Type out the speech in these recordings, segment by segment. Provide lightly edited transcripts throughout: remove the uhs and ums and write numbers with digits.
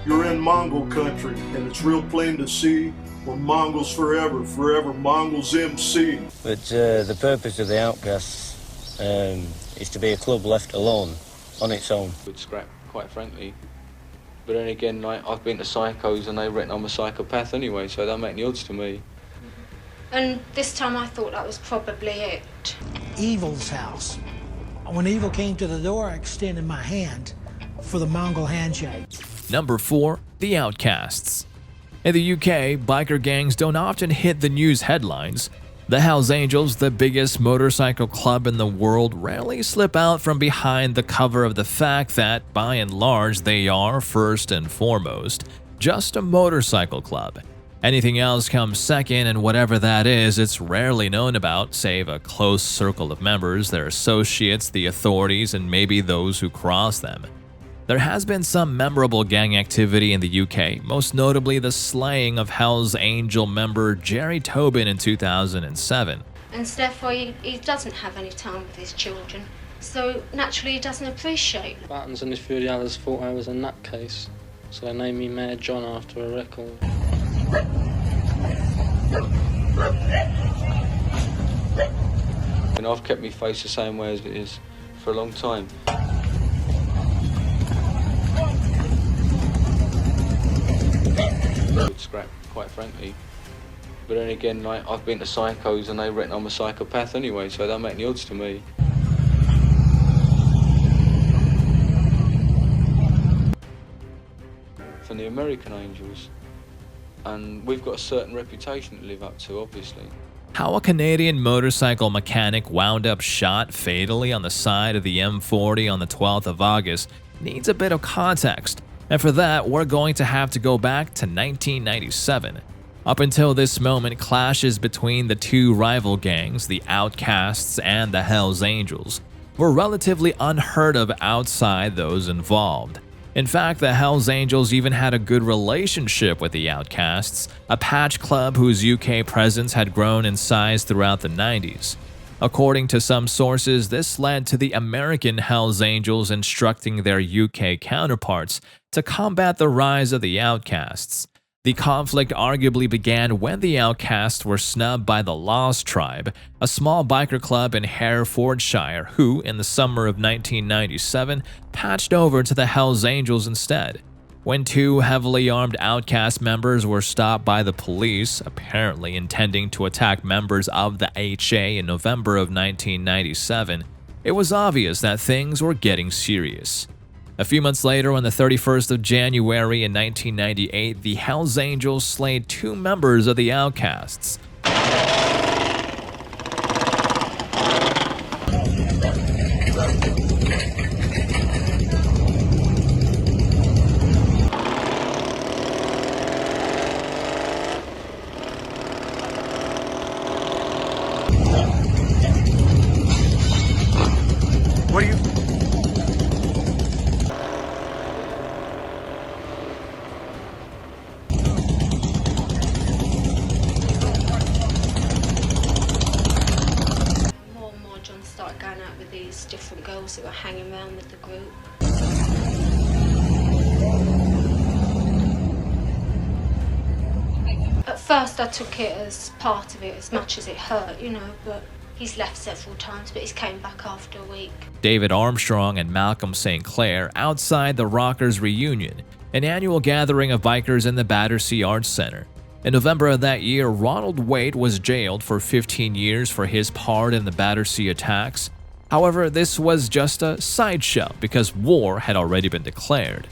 You're in Mongol country, and it's real plain to see. We're Mongols forever, forever Mongols MC. But the purpose of the Outcasts is to be a club left alone, on its own. With scrap, quite frankly. But then again, like, I've been to psychos and they reckon I'm a psychopath anyway, so it don't make any odds to me. And this time I thought that was probably it. Evil's house. When Evil came to the door, I extended my hand for the Mongol handshake. Number 4. The Outcasts. In the UK, biker gangs don't often hit the news headlines. The Hells Angels, the biggest motorcycle club in the world, rarely slip out from behind the cover of the fact that, by and large, they are, first and foremost, just a motorcycle club. Anything else comes second, and whatever that is, it's rarely known about, save a close circle of members, their associates, the authorities, and maybe those who cross them. There has been some memorable gang activity in the UK, most notably the slaying of Hells Angel member Jerry Tobin in 2007. And therefore he doesn't have any time with his children, so naturally he doesn't appreciate them. Buttons and a few of the others thought I was a nutcase, so they named me Mayor John after a record. And I've kept my face the same way as it is for a long time. With scrap, quite frankly. But then again, like, I've been to psychos and they reckon I'm a psychopath anyway, so it don't make any odds to me. From the American Angels. And we've got a certain reputation to live up to, obviously. How a Canadian motorcycle mechanic wound up shot fatally on the side of the M40 on the 12th of August needs a bit of context, and for that, we're going to have to go back to 1997. Up until this moment, clashes between the two rival gangs, the Outcasts and the Hells Angels, were relatively unheard of outside those involved. In fact, the Hells Angels even had a good relationship with the Outcasts, a patch club whose UK presence had grown in size throughout the 90s. According to some sources, this led to the American Hells Angels instructing their UK counterparts to combat the rise of the Outcasts. The conflict arguably began when the Outcasts were snubbed by the Lost Tribe, a small biker club in Herefordshire who, in the summer of 1997, patched over to the Hells Angels instead. When two heavily armed Outcast members were stopped by the police, apparently intending to attack members of the HA in November of 1997, it was obvious that things were getting serious. A few months later, on the 31st of January in 1998, the Hells Angels slayed two members of the Outcasts. What are you... John started going out with these different girls that were hanging around with the group. At first I took it as part of it, as much as it hurt, but he's left several times, but he's came back after a week. David Armstrong and Malcolm St. Clair outside the Rockers Reunion, an annual gathering of bikers in the Battersea Arts Centre. In November of that year, Ronald Waite was jailed for 15 years for his part in the Battersea attacks. However, this was just a sideshow because war had already been declared.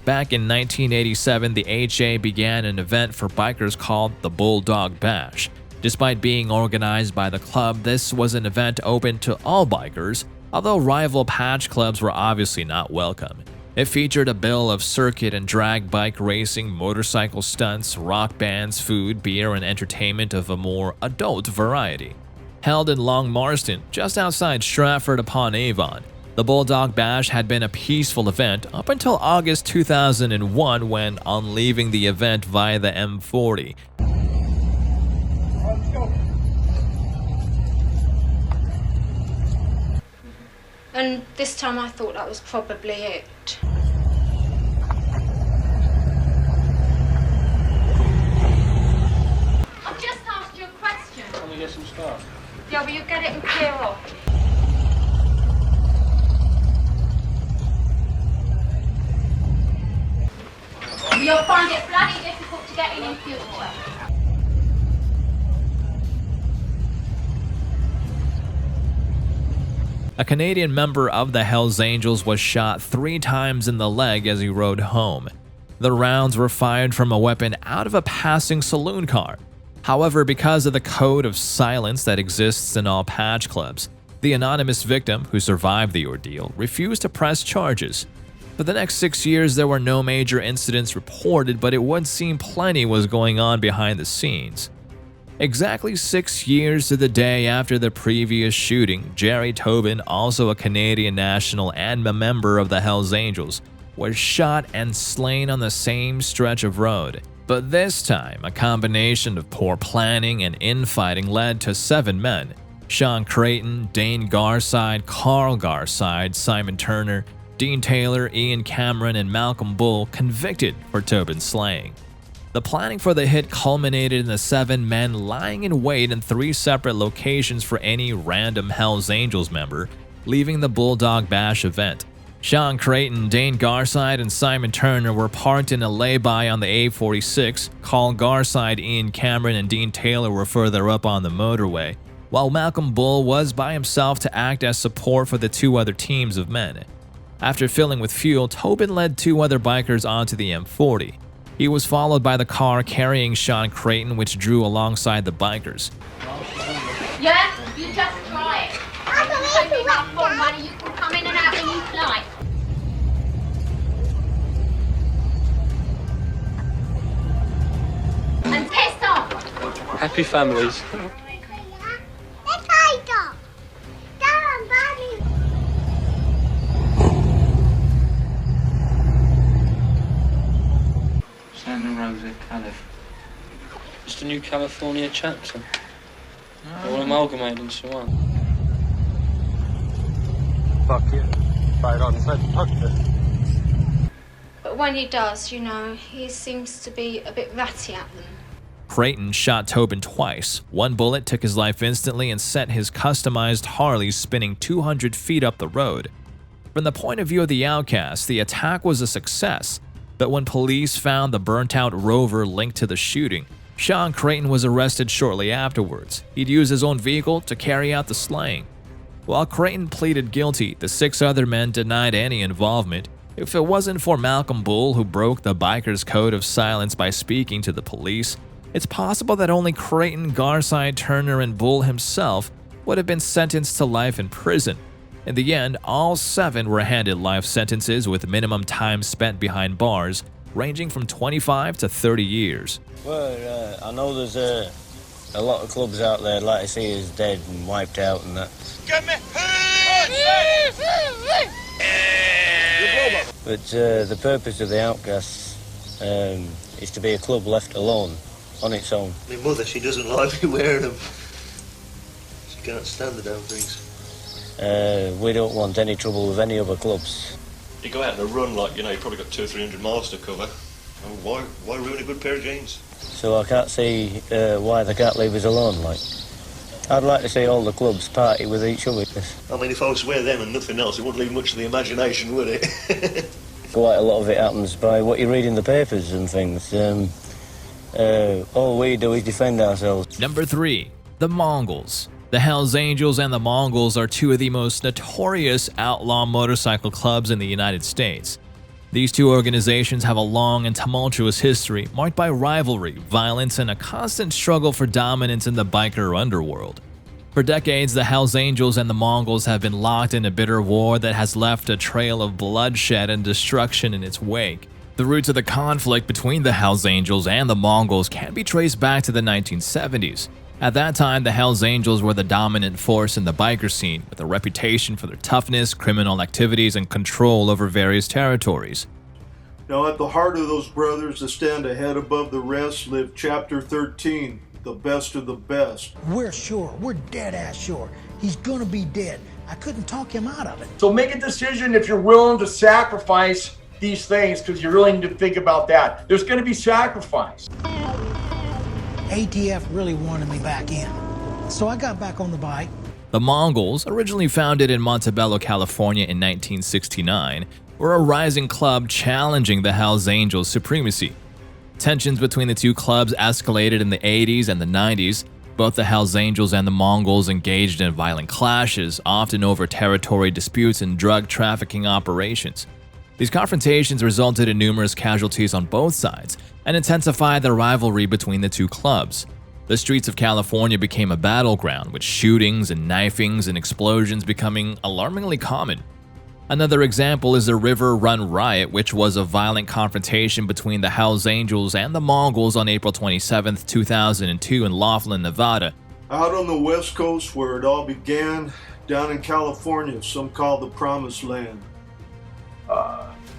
Back in 1987, the HA began an event for bikers called the Bulldog Bash. Despite being organized by the club, this was an event open to all bikers, although rival patch clubs were obviously not welcome. It featured a bill of circuit and drag bike racing, motorcycle stunts, rock bands, food, beer, and entertainment of a more adult variety. Held in Long Marston, just outside Stratford-upon-Avon, the Bulldog Bash had been a peaceful event up until August 2001 when, on leaving the event via the M40, And this time I thought that was probably it. Wherever you get it and clear off. You'll find it bloody difficult to get in future. A Canadian member of the Hells Angels was shot 3 times in the leg as he rode home. The rounds were fired from a weapon out of a passing saloon car. However, because of the code of silence that exists in all patch clubs, the anonymous victim, who survived the ordeal, refused to press charges. For the next 6 years, there were no major incidents reported, but it would seem plenty was going on behind the scenes. Exactly 6 years to the day after the previous shooting, Jerry Tobin, also a Canadian national and a member of the Hells Angels, was shot and slain on the same stretch of road. But this time, a combination of poor planning and infighting led to 7 men: Sean Creighton, Dane Garside, Carl Garside, Simon Turner, Dean Taylor, Ian Cameron, and Malcolm Bull convicted for Tobin's slaying. The planning for the hit culminated in the 7 men lying in wait in 3 separate locations for any random Hells Angels member leaving the Bulldog Bash event. Sean Creighton, Dane Garside, and Simon Turner were parked in a lay-by on the A46. Carl Garside, Ian Cameron, and Dean Taylor were further up on the motorway, while Malcolm Bull was by himself to act as support for the 2 other teams of men. After filling with fuel, Tobin led 2 other bikers onto the M40. He was followed by the car carrying Sean Creighton, which drew alongside the bikers. Yeah, you just try it. If you pay me enough full money, you can come in and out when you like. And piss off. Happy families. Santa Rosa, Calif. Just a new California chapter. All amalgamated into one. Fuck you. Right on, said fuck you. But when he does, you know, he seems to be a bit ratty at them. Creighton shot Tobin twice. One bullet took his life instantly and sent his customized Harley spinning 200 feet up the road. From the point of view of the outcasts, the attack was a success. But when police found the burnt-out Rover linked to the shooting, Sean Creighton was arrested shortly afterwards. He'd used his own vehicle to carry out the slaying. While Creighton pleaded guilty, the 6 other men denied any involvement. If it wasn't for Malcolm Bull, who broke the bikers' code of silence by speaking to the police, it's possible that only Creighton, Garside, Turner, and Bull himself would have been sentenced to life in prison. In the end, all 7 were handed life sentences with minimum time spent behind bars, ranging from 25 to 30 years. Well, I know there's a lot of clubs out there like I see is dead and wiped out and that. Get me! But the purpose of the outcasts is to be a club left alone, on its own. My mother, she doesn't like me wearing them. She can't stand the damn things. We don't want any trouble with any other clubs. You go out on a run like, you know, you've probably got 200 or 300 miles to cover. And why ruin a good pair of jeans? So I can't see why they can't leave us alone, like. I'd like to see all the clubs party with each other. I mean, if I was to wear them and nothing else, it wouldn't leave much to the imagination, would it? Quite a lot of it happens by what you read in the papers and things. All we do is defend ourselves. Number 3. The Mongols. The Hells Angels and the Mongols are 2 of the most notorious outlaw motorcycle clubs in the United States. These 2 organizations have a long and tumultuous history marked by rivalry, violence, and a constant struggle for dominance in the biker underworld. For decades, the Hells Angels and the Mongols have been locked in a bitter war that has left a trail of bloodshed and destruction in its wake. The roots of the conflict between the Hells Angels and the Mongols can be traced back to the 1970s. At that time, the Hells Angels were the dominant force in the biker scene, with a reputation for their toughness, criminal activities, and control over various territories. Now at the heart of those brothers that stand ahead above the rest lived Chapter 13, the best of the best. We're sure, we're dead-ass sure, he's gonna be dead. I couldn't talk him out of it. So make a decision if you're willing to sacrifice these things, because you really need to think about that. There's going to be sacrifice. ATF really wanted me back in. So I got back on the bike, The Mongols, originally founded in Montebello, California in 1969, were a rising club challenging the Hells Angels' supremacy. Tensions between the two clubs escalated in the 80s and the 90s. Both the Hells Angels and the Mongols engaged in violent clashes, often over territory disputes and drug trafficking operations. These confrontations resulted in numerous casualties on both sides and intensified the rivalry between the two clubs. The streets of California became a battleground, with shootings and knifings and explosions becoming alarmingly common. Another example is the River Run Riot, which was a violent confrontation between the Hells Angels and the Mongols on April 27, 2002 in Laughlin, Nevada. Out on the West Coast, where it all began, down in California, some call the Promised Land.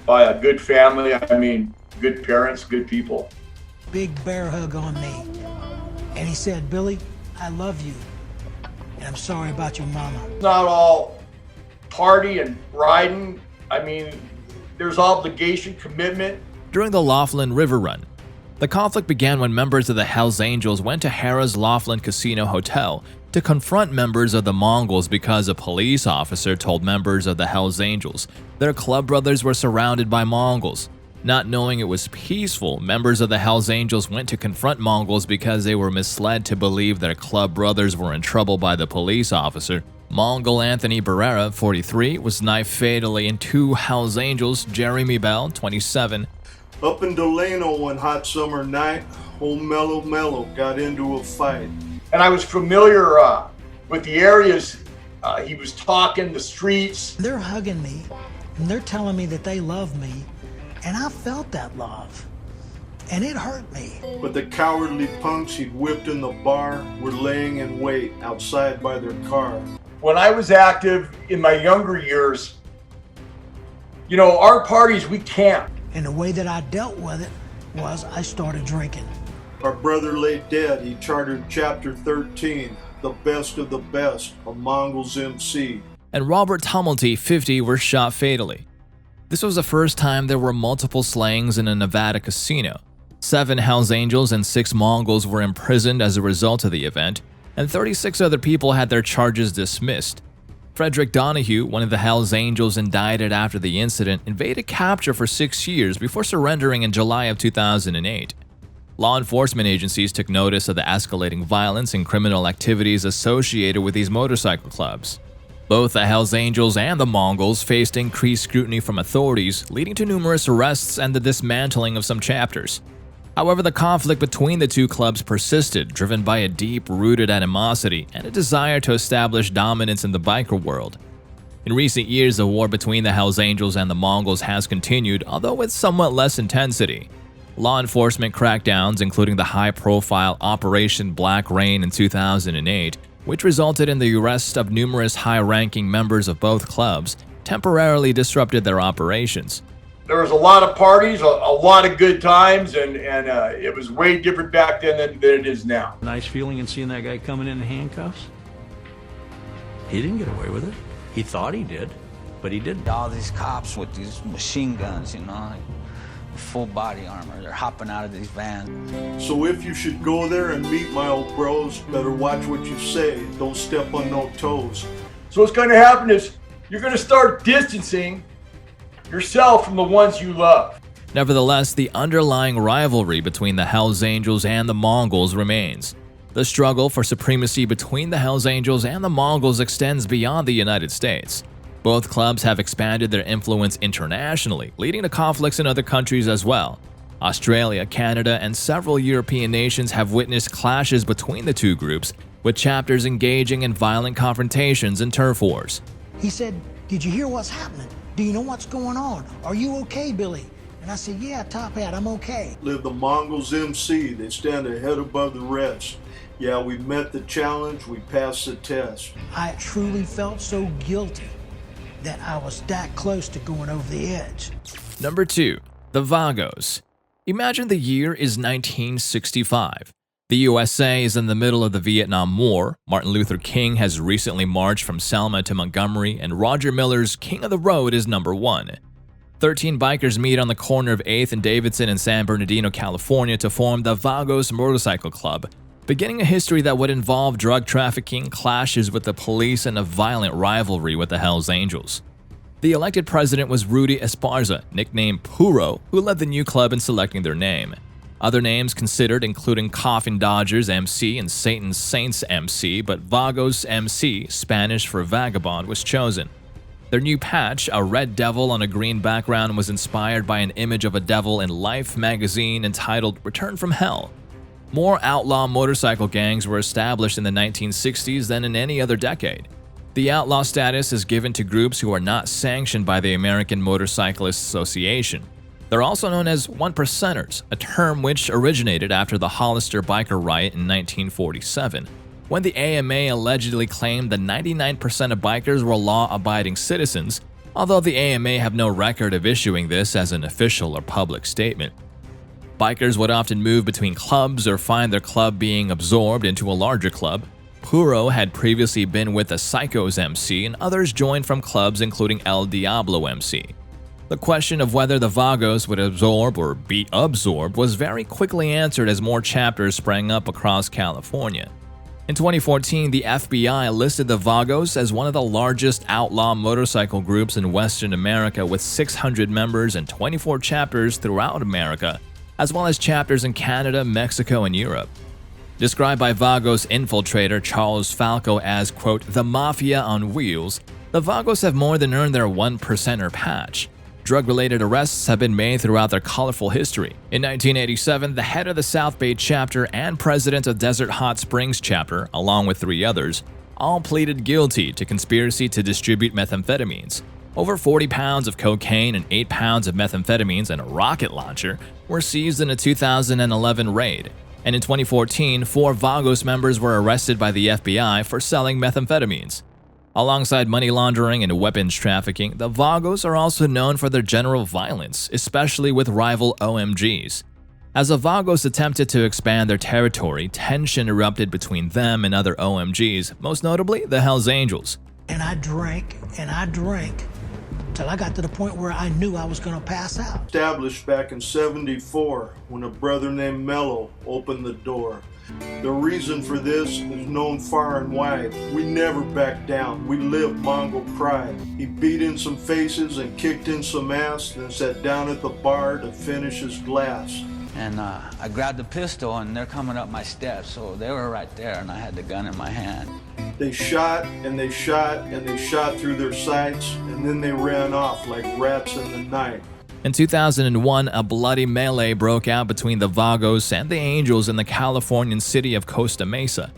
By a good family, I mean good parents, good people. Big bear hug on me. And he said, Billy, I love you. And I'm sorry about your mama. Not all party and riding. I mean, there's obligation, commitment. During the Laughlin River Run, the conflict began when members of the Hells Angels went to Harrah's Laughlin Casino Hotel to confront members of the Mongols because a police officer told members of the Hells Angels their club brothers were surrounded by Mongols. Not knowing it was peaceful, members of the Hells Angels went to confront Mongols because they were misled to believe their club brothers were in trouble by the police officer. Mongol Anthony Barrera, 43, was knifed fatally, and two Hells Angels, Jeremy Bell, 27. Up in Delano one hot summer night, old Mello got into a fight. And I was familiar with the areas he was talking, the streets. They're hugging me, and they're telling me that they love me. And I felt that love, and it hurt me. But the cowardly punks he'd whipped in the bar were laying in wait outside by their car. When I was active in my younger years, you know, our parties, we camped. And the way that I dealt with it was I started drinking. Our brother lay dead. He chartered Chapter 13, the best of the best, a Mongols MC. And Robert Tumulty, 50, were shot fatally. This was the first time there were multiple slayings in a Nevada casino. 7 Hells Angels and 6 Mongols were imprisoned as a result of the event, and 36 other people had their charges dismissed. Frederick Donahue, one of the Hells Angels indicted after the incident, evaded capture for 6 years before surrendering in July of 2008. Law enforcement agencies took notice of the escalating violence and criminal activities associated with these motorcycle clubs. Both the Hells Angels and the Mongols faced increased scrutiny from authorities, leading to numerous arrests and the dismantling of some chapters. However, the conflict between the two clubs persisted, driven by a deep-rooted animosity and a desire to establish dominance in the biker world. In recent years, the war between the Hells Angels and the Mongols has continued, although with somewhat less intensity. Law enforcement crackdowns, including the high-profile Operation Black Rain in 2008, which resulted in the arrest of numerous high-ranking members of both clubs, temporarily disrupted their operations. There was a lot of parties, a lot of good times, and it was way different back then than it is now. Nice feeling in seeing that guy coming in handcuffs. He didn't get away with it. He thought he did, but he didn't. All these cops with these machine guns, you know, full body armor, they're hopping out of these vans. So if you should go there and meet my old bros, better watch what you say. Don't step on no toes. So what's going to happen is you're going to start distancing yourself from the ones you love. Nevertheless, the underlying rivalry between the Hells Angels and the Mongols remains. The struggle for supremacy between the Hells Angels and the Mongols extends beyond the United States. Both clubs have expanded their influence internationally, leading to conflicts in other countries as well. Australia, Canada, and several European nations have witnessed clashes between the two groups, with chapters engaging in violent confrontations and turf wars. He said, "Did you hear what's happening? Do you know what's going on? Are you okay, Billy?" And I said, "Yeah, Top Hat, I'm okay." Live the Mongols MC. They stand a head above the rest. Yeah, we met the challenge. We passed the test. I truly felt so guilty that I was that close to going over the edge. Number 2. The Vagos. Imagine the year is 1965. The USA is in the middle of the Vietnam War. Martin Luther King has recently marched from Selma to Montgomery, and Roger Miller's King of the Road is number 1. 13 bikers meet on the corner of 8th and Davidson in San Bernardino, California to form the Vagos Motorcycle Club, beginning a history that would involve drug trafficking, clashes with the police, and a violent rivalry with the Hells Angels. The elected president was Rudy Esparza, nicknamed Puro, who led the new club in selecting their name. Other names considered including Coffin Dodgers MC and Satan's Saints MC, but Vagos MC, Spanish for vagabond, was chosen. Their new patch, a red devil on a green background, was inspired by an image of a devil in Life magazine entitled Return from Hell. More outlaw motorcycle gangs were established in the 1960s than in any other decade. The outlaw status is given to groups who are not sanctioned by the American Motorcyclists Association. They're also known as one-percenters, a term which originated after the Hollister biker riot in 1947, when the AMA allegedly claimed that 99% of bikers were law-abiding citizens, although the AMA have no record of issuing this as an official or public statement. Bikers would often move between clubs or find their club being absorbed into a larger club. Puro had previously been with the Psychos MC, and others joined from clubs including El Diablo MC. The question of whether the Vagos would absorb or be absorbed was very quickly answered as more chapters sprang up across California. In 2014, the FBI listed the Vagos as one of the largest outlaw motorcycle groups in Western America, with 600 members and 24 chapters throughout America, as well as chapters in Canada, Mexico, and Europe. Described by Vagos infiltrator Charles Falco as, quote, the mafia on wheels, the Vagos have more than earned their one-percenter patch. Drug-related arrests have been made throughout their colorful history. In 1987, the head of the South Bay chapter and president of Desert Hot Springs chapter, along with 3 others, all pleaded guilty to conspiracy to distribute methamphetamines. Over 40 pounds of cocaine and 8 pounds of methamphetamines and a rocket launcher were seized in a 2011 raid. And in 2014, 4 Vagos members were arrested by the FBI for selling methamphetamines. Alongside money laundering and weapons trafficking, the Vagos are also known for their general violence, especially with rival OMGs. As the Vagos attempted to expand their territory, tension erupted between them and other OMGs, most notably the Hells Angels. And I drank till I got to the point where I knew I was going to pass out. Established back in '74 when a brother named Mello opened the door. The reason for this is known far and wide. We never backed down. We lived Mongol pride. He beat in some faces and kicked in some ass, then sat down at the bar to finish his glass. And I grabbed the pistol, and they're coming up my steps, so they were right there, and I had the gun in my hand. They shot and they shot and they shot through their sights, and then they ran off like rats in the night. In 2001, a bloody melee broke out between the Vagos and the Angels in the Californian city of Costa Mesa.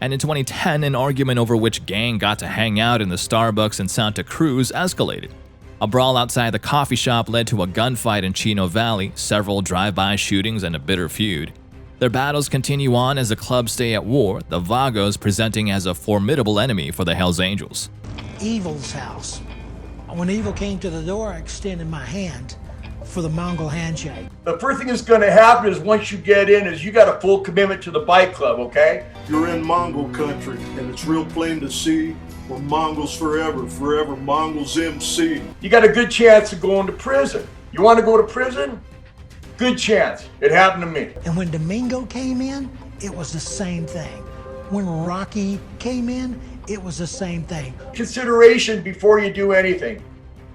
And in 2010, an argument over which gang got to hang out in the Starbucks in Santa Cruz escalated. A brawl outside the coffee shop led to a gunfight in Chino Valley, several drive-by shootings, and a bitter feud. Their battles continue on as the clubs stay at war, the Vagos presenting as a formidable enemy for the Hells Angels. Evil's house. When Evil came to the door, I extended my hand for the Mongol handshake. The first thing that's going to happen is once you get in is you got a full commitment to the bike club, okay? You're in Mongol country, and it's real plain to see. We're Mongols forever, forever Mongols MC. You got a good chance of going to prison. You want to go to prison? Good chance. It happened to me. And when Domingo came in, it was the same thing. When Rocky came in, it was the same thing. Consideration before you do anything.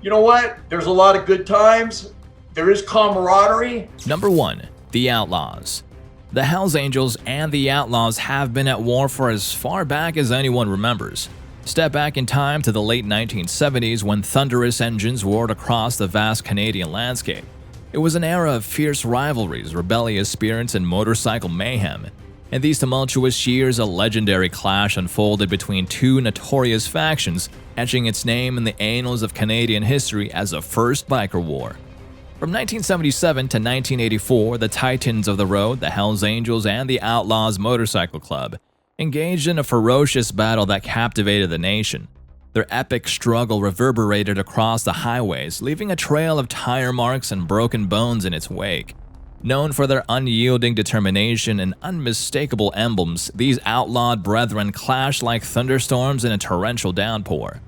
You know what? There's a lot of good times. There is camaraderie. Number 1. The Outlaws. The Hells Angels and the Outlaws have been at war for as far back as anyone remembers. Step back in time to the late 1970s when thunderous engines roared across the vast Canadian landscape. It was an era of fierce rivalries, rebellious spirits, and motorcycle mayhem. In these tumultuous years, a legendary clash unfolded between 2 notorious factions, etching its name in the annals of Canadian history as the First Biker War. From 1977 to 1984, the Titans of the Road, the Hells Angels, and the Outlaws Motorcycle Club engaged in a ferocious battle that captivated the nation. Their epic struggle reverberated across the highways, leaving a trail of tire marks and broken bones in its wake. Known for their unyielding determination and unmistakable emblems, these outlawed brethren clashed like thunderstorms in a torrential downpour.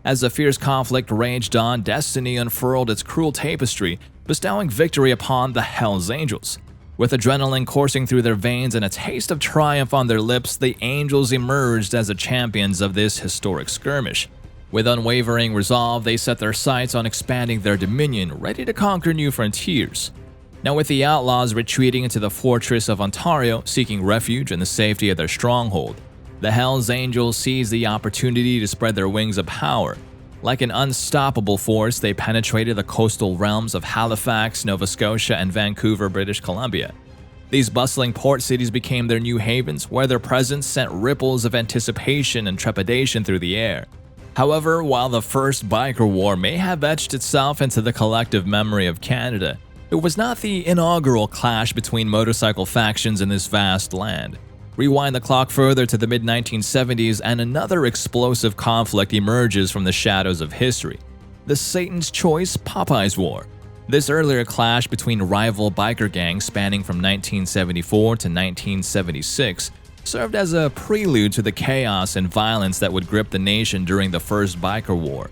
As the fierce conflict raged on, destiny unfurled its cruel tapestry, bestowing victory upon the Hells Angels. With adrenaline coursing through their veins and a taste of triumph on their lips, the Angels emerged as the champions of this historic skirmish. With unwavering resolve, they set their sights on expanding their dominion, ready to conquer new frontiers. Now, with the Outlaws retreating into the fortress of Ontario, seeking refuge in the safety of their stronghold, the Hells Angels seized the opportunity to spread their wings of power. Like an unstoppable force, they penetrated the coastal realms of Halifax, Nova Scotia, and Vancouver, British Columbia. These bustling port cities became their new havens, where their presence sent ripples of anticipation and trepidation through the air. However, while the First Biker War may have etched itself into the collective memory of Canada, it was not the inaugural clash between motorcycle factions in this vast land. Rewind the clock further to the mid-1970s and another explosive conflict emerges from the shadows of history: the Satan's Choice Popeyes War. This earlier clash between rival biker gangs spanning from 1974 to 1976 served as a prelude to the chaos and violence that would grip the nation during the First Biker War.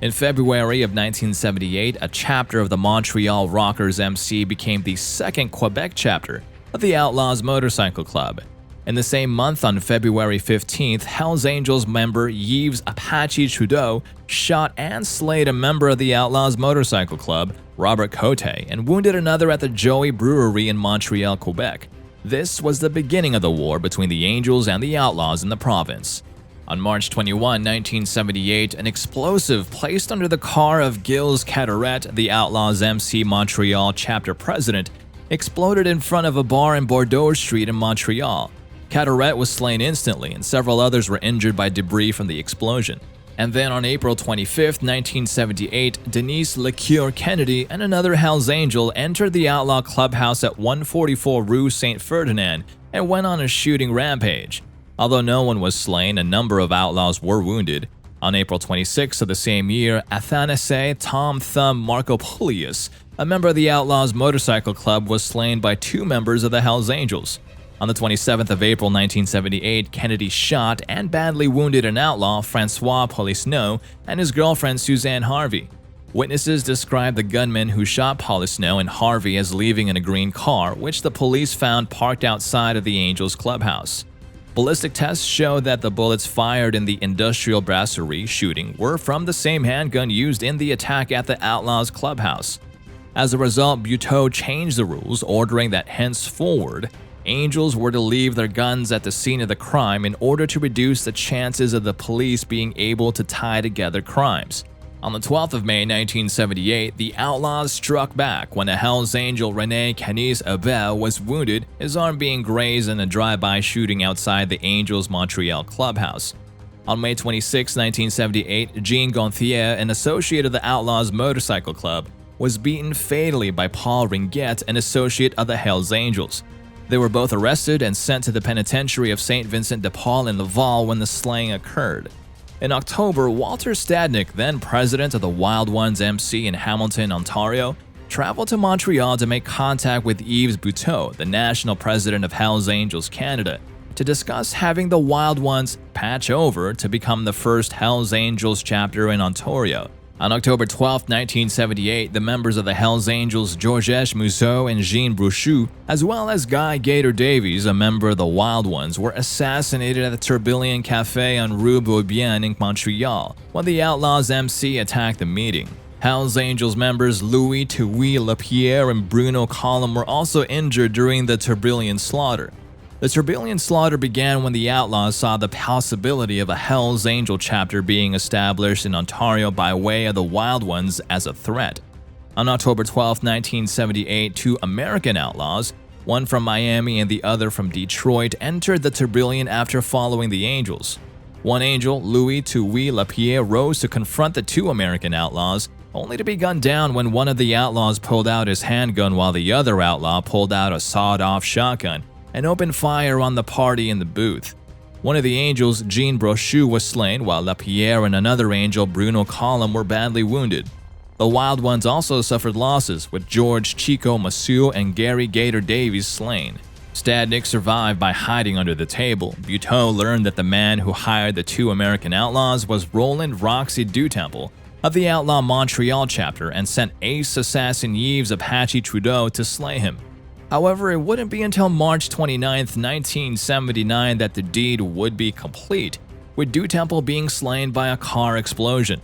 In February of 1978, a chapter of the Montreal Rockers MC became the second Quebec chapter of the Outlaws Motorcycle Club. In the same month, on February 15th, Hells Angels member Yves Apache Trudeau shot and slayed a member of the Outlaws Motorcycle Club, Robert Cote, and wounded another at the Joey Brewery in Montreal, Quebec. This was the beginning of the war between the Angels and the Outlaws in the province. On March 21, 1978, an explosive placed under the car of Gilles Catoret, the Outlaws MC Montreal chapter president, exploded in front of a bar in Bordeaux Street in Montreal. Catoret was slain instantly, and several others were injured by debris from the explosion. And then on April 25, 1978, Denise LeCure Kennedy and another Hells Angel entered the Outlaw Clubhouse at 144 Rue St. Ferdinand and went on a shooting rampage. Although no one was slain, a number of outlaws were wounded. On April 26 of the same year, Athanase Tom Thumb Markopoulias, a member of the Outlaws Motorcycle Club, was slain by two members of the Hells Angels. On the 27th of April 1978, Kennedy shot and badly wounded an outlaw, Francois Polisneau, and his girlfriend Suzanne Harvey. Witnesses described the gunman who shot Polisneau and Harvey as leaving in a green car, which the police found parked outside of the Angels clubhouse. Ballistic tests showed that the bullets fired in the Industrial Brasserie shooting were from the same handgun used in the attack at the Outlaws clubhouse. As a result, Buteau changed the rules, ordering that henceforward, Angels were to leave their guns at the scene of the crime in order to reduce the chances of the police being able to tie together crimes. On the 12th of May 1978, the Outlaws struck back when a Hells Angel René Canis Abel was wounded, his arm being grazed in a drive-by shooting outside the Angels Montreal clubhouse. On May 26, 1978, Jean Gonthier, an associate of the Outlaws Motorcycle Club, was beaten fatally by Paul Ringuet, an associate of the Hells Angels. They were both arrested and sent to the penitentiary of St. Vincent de Paul in Laval when the slaying occurred. In October, Walter Stadnick, then president of the Wild Ones MC in Hamilton, Ontario, traveled to Montreal to make contact with Yves Buteau, the national president of Hells Angels Canada, to discuss having the Wild Ones patch over to become the first Hells Angels chapter in Ontario. On October 12, 1978, the members of the Hells Angels Georges Museau and Jean Brochu, as well as Guy Gator Davies, a member of the Wild Ones, were assassinated at the Tourbillon Café on Rue Beaubien in Montreal, while the Outlaws MC attacked the meeting. Hells Angels members Louis Touy Lapierre and Bruno Collin were also injured during the Tourbillon slaughter. The Tourbillon slaughter began when the Outlaws saw the possibility of a Hells Angel chapter being established in Ontario by way of the Wild Ones as a threat. On October 12, 1978, two American outlaws, one from Miami and the other from Detroit, entered the Tourbillon after following the Angels. One Angel, Louis Touy Lapierre, rose to confront the two American outlaws, only to be gunned down when one of the outlaws pulled out his handgun while the other outlaw pulled out a sawed-off shotgun and opened fire on the party in the booth. One of the Angels, Jean Brochu, was slain, while Lapierre and another Angel, Bruno Collin, were badly wounded. The Wild Ones also suffered losses, with George Chico Massue and Gary Gator Davies slain. Stadnick survived by hiding under the table. Buteau learned that the man who hired the two American outlaws was Roland Roxy Dutemple of the Outlaw Montreal chapter and sent ace assassin Yves Apache Trudeau to slay him. However, it wouldn't be until March 29, 1979 that the deed would be complete, with Dew Temple being slain by a car explosion.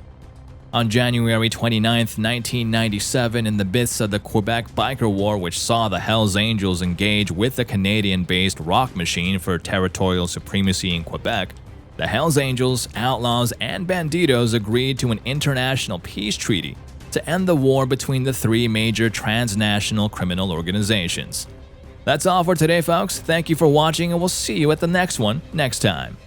On January 29, 1997, in the midst of the Quebec Biker War, which saw the Hells Angels engage with the Canadian-based Rock Machine for territorial supremacy in Quebec, the Hells Angels, Outlaws, and Bandidos agreed to an international peace treaty to end the war between the three major transnational criminal organizations. That's all for today, folks. Thank you for watching, and we'll see you at the next one next time.